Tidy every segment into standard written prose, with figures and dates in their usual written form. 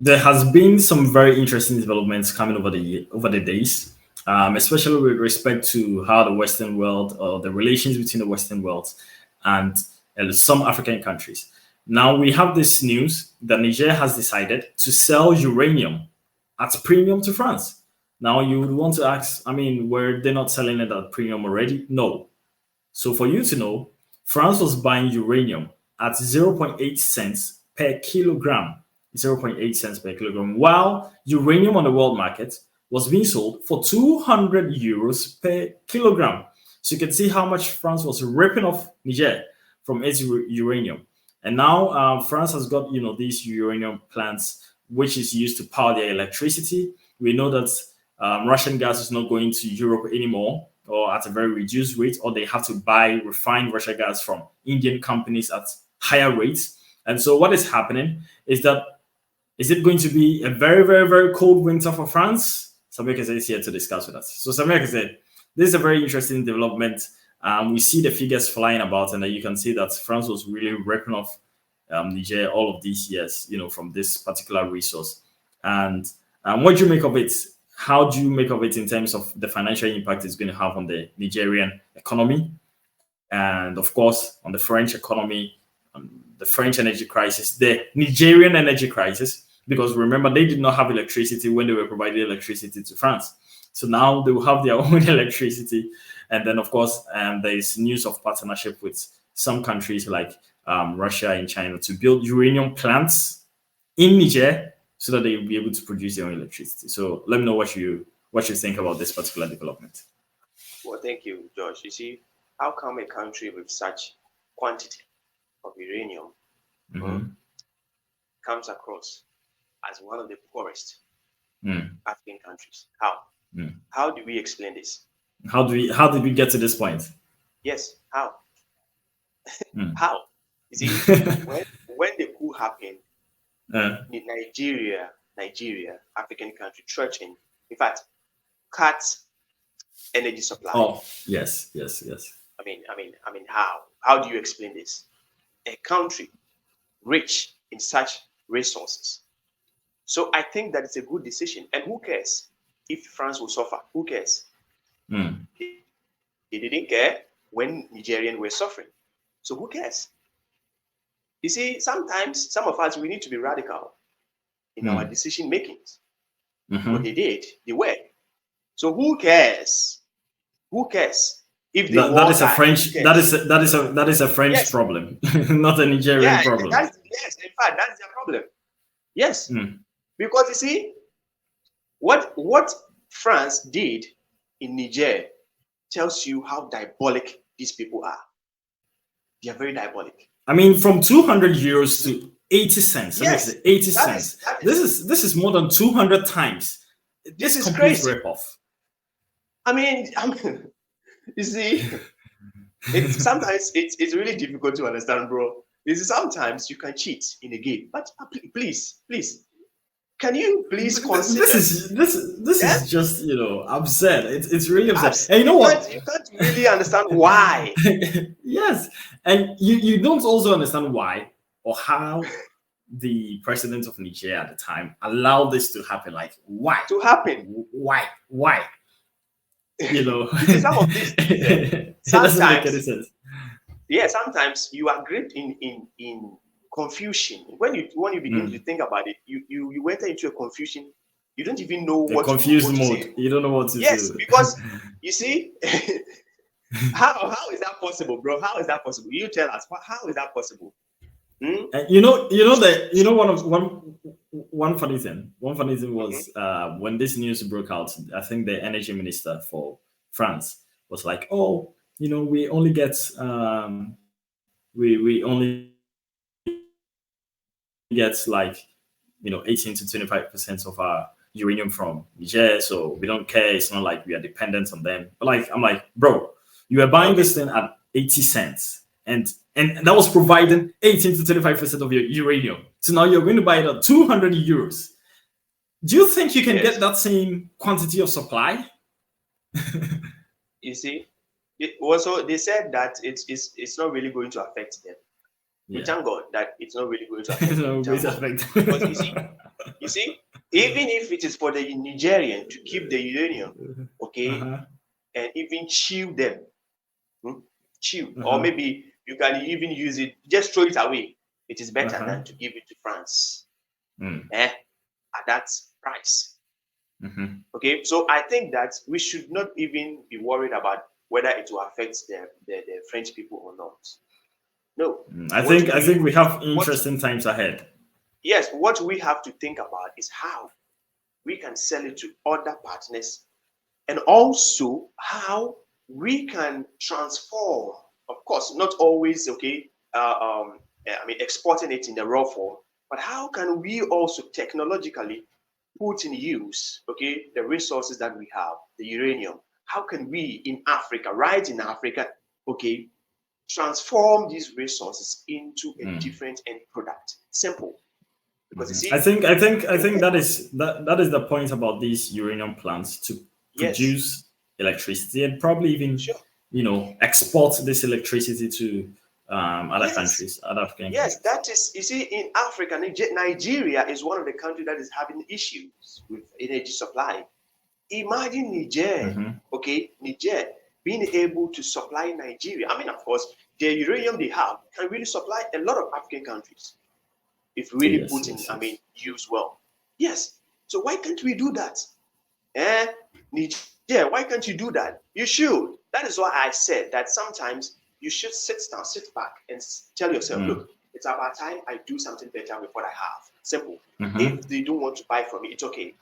There has been some very interesting developments coming over the days, especially with respect to how the Western world or the relations between the Western world and some African countries. Now we have this news that Niger has decided to sell uranium at premium to France. Now you would want to ask, I mean, were they not selling it at premium already? No. So for you to know, France was buying uranium at zero point 0.8 cents per kilogram, zero point 0.8 cents per kilogram, while uranium on the world market was being sold for 200 euros per kilogram. So you can see how much France was ripping off Niger from its uranium. And now France has got these uranium plants, which is used to power their electricity. We know that Russian gas is not going to Europe anymore, or at a very reduced rate, or they have to buy refined Russian gas from Indian companies at higher rates. And so what is happening is that, is it going to be a very, very, very cold winter for France? Samir Kese is here to discuss with us. So Samir Kese, this is a very interesting development. We see the figures flying about, and you can see that France was really ripping off Niger all of these years, from this particular resource. And what do you make of it? How do you make of it in terms of the financial impact it's going to have on the Nigerian economy, and of course on the French economy, the French energy crisis, the Nigerian energy crisis? Because remember, they did not have electricity when they were providing electricity to France. So now they will have their own electricity. And then, of course, there is news of partnership with some countries like Russia and China to build uranium plants in Niger so that they will be able to produce their own electricity. So let me know what you think about this particular development. Well, thank you, George. You see, how come a country with such quantity of uranium comes across as one of the poorest African countries? How? How do we explain this? How did we get to this point? Yes, how? How? You see, when the coup happened, Nigeria, African country, threatened, in fact, cut energy supply. Oh, yes. I mean, how? How do you explain this? A country rich in such resources. So I think that it's a good decision. And who cares if France will suffer? Who cares? They didn't care when Nigerians were suffering. So who cares? You see, sometimes some of us, we need to be radical in our decision makings. What they did, they were. So who cares? Who cares? If that is a French that is a French problem, not a Nigerian problem. Yes, in fact, that's their problem. Yes, because you see, what France did in Niger tells you how diabolic these people are. They are very diabolic. I mean, from 200 euros to 80 cents. Yes, 80 cents. This is more than 200 times. This is crazy. Rip-off. I mean, you see, sometimes it's really difficult to understand, bro. Sometimes you can cheat in a game, but please, can you please consider this is just absurd. It's really absurd. And you know what? You can't really understand why. Yes, and you don't also understand why or how the president of Niger at the time allowed this to happen. Like, why? To happen? Why? Some of this it doesn't make any sense. Yeah, sometimes you are gripped in confusion. When you begin to think about it, you enter into a confusion. You don't even know what confused mode. You don't know what to do. Yes, because you see, how is that possible, bro? How is that possible? You tell us. How is that possible? One funny thing. One funny thing was when this news broke out. I think the energy minister for France was like, "Oh, we only get we only get like 18 to 25% of our uranium from Niger, so we don't care. It's not like we are dependent on them." But like, I'm like, bro, you are buying this thing at 80 cents, and that was providing 18 to 25% of your uranium. So now you're going to buy it at 200 euros. Do you think you can get that same quantity of supply? You see, also they said that it's not really going to affect them. We Yeah. thank God that it's not really going to affect them. No, We thank great God. aspect. But you see, even if it is for the Nigerian to keep the uranium, okay, Uh-huh. and even chew them, chew, or Uh-huh. maybe you can even use it, just throw it away. It is better Uh-huh. than to give it to France, Mm. at that price. Mm-hmm. Okay, so I think that we should not even be worried about whether it will affect the French people or not. No, I what think we we have what interesting times ahead. yes, what we have to think about is how we can sell it to other partners, and also how we can transform. Of course, not always okay. I mean, exporting it in the raw form, but how can we also technologically put in use, okay, the resources that we have, the uranium? How can we in Africa, right in Africa, okay, transform these resources into a Mm. different end product? Simple, because you Mhm. see, I think that is the point about these uranium plants to yes, produce electricity and probably even sure, export this electricity to other yes. countries, other African Yes, countries. that is, you see, in Africa, Nigeria is one of the countries that is having issues with energy supply. Imagine Niger, Hmm. okay, Niger being able to supply Nigeria. I mean, of course, the uranium they have can really supply a lot of African countries if really Yes, put in, yes, I mean, yes. use well. Yes. So why can't we do that? Eh? Niger, why can't you do that? You should. That is why I said that sometimes you should sit down, sit back, and tell yourself, Mm. look, it's about time I do something better with what I have. Simple. Hmm. If they don't want to buy from me, it's okay.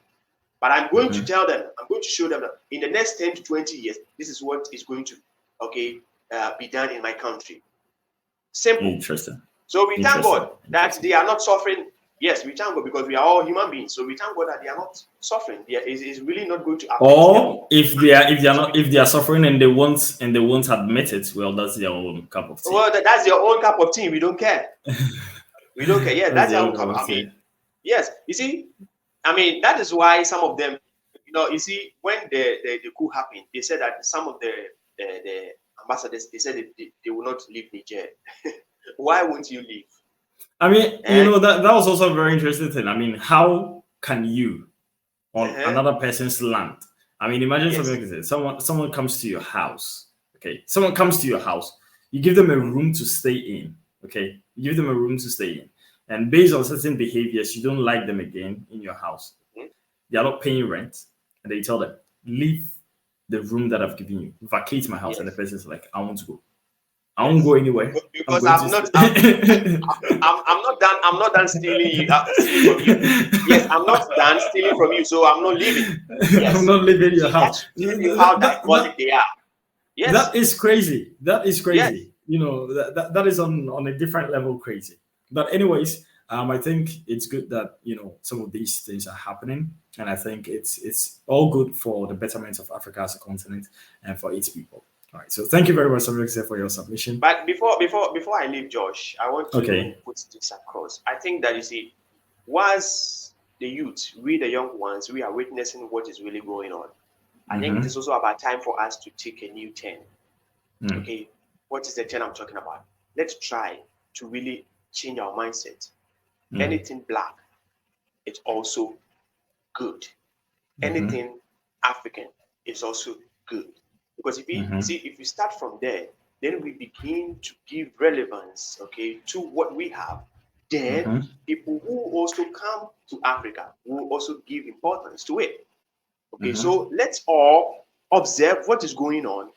But I'm going to Hmm. tell them, I'm going to show them that in the next 10 to 20 years, this is what is going to, okay, be done in my country. Simple. Interesting. So we thank Interesting. God that Interesting. they are not suffering. Yes, we thank God because we are all human beings. So we thank God that they are not suffering. It's really not going to affect them. Or if they are So not, if they are suffering and they won't admit it, well, that's their own cup of tea. well, that's your own cup of tea. We don't care. We don't care. Yeah, That's that's their our own own cup cup. of I mean, tea. yes. You see, I mean, that is why some of them, you see, when the coup happened, they said that some of the ambassadors, they said they will not leave Niger. Why won't you leave? I mean, Eh? that was also a very interesting thing. I mean, how can you on Uh-huh. another person's land? I mean, imagine something Yes. like this. Someone comes to your house. Okay, someone comes to your house. You give them a Mm-hmm. room to stay in. Okay, you give them a room to stay in, and based on certain behaviors, you don't like them again in your house. Mm-hmm. They are not paying rent, and they tell them leave the room that I've given you, vacate my house, and the Yes. person's like, I want to go. I won't Yes. go anywhere. I'm Because going to stay. I'm not done. I'm not done stealing you, stealing from you. Yes, I'm not done stealing from you, so I'm not leaving. I'm Yes. not leaving your See, that house. should tell you how That diabolic they are. Yes. that is crazy. That is Yes. crazy. That is on a different level crazy. But anyways, I think it's good that some of these things are happening, and I think it's all good for the betterment of Africa as a continent and for its people. All right. So thank you very much, Samir, for your submission. But before I leave, Josh, I want to Okay. put this across. I think that you see, once the youth, we the young ones, we are witnessing what is really going on. I think it Mm-hmm. is also about time for us to take a new turn. Mm. Okay, what is the turn I'm talking about? Let's try to really change our mindset. Mm. Anything black, it's also good. Mm-hmm. Anything African is also good. Because if we Mm-hmm. see, if we start from there, then we begin to give relevance, okay, to what we have. Then Mm-hmm. people who also come to Africa will also give importance to it. Okay, Mm-hmm. so let's all observe what is going on,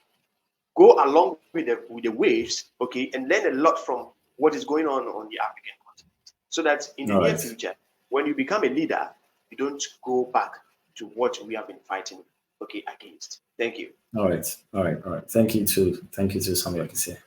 go along with the waves, okay, and learn a lot from what is going on the African continent. So that in the All near right. future, when you become a leader, you don't go back to what we have been fighting, okay, against. Thank you. All right. All right. All right. Thank you too. Thank you too, Samuel Kise.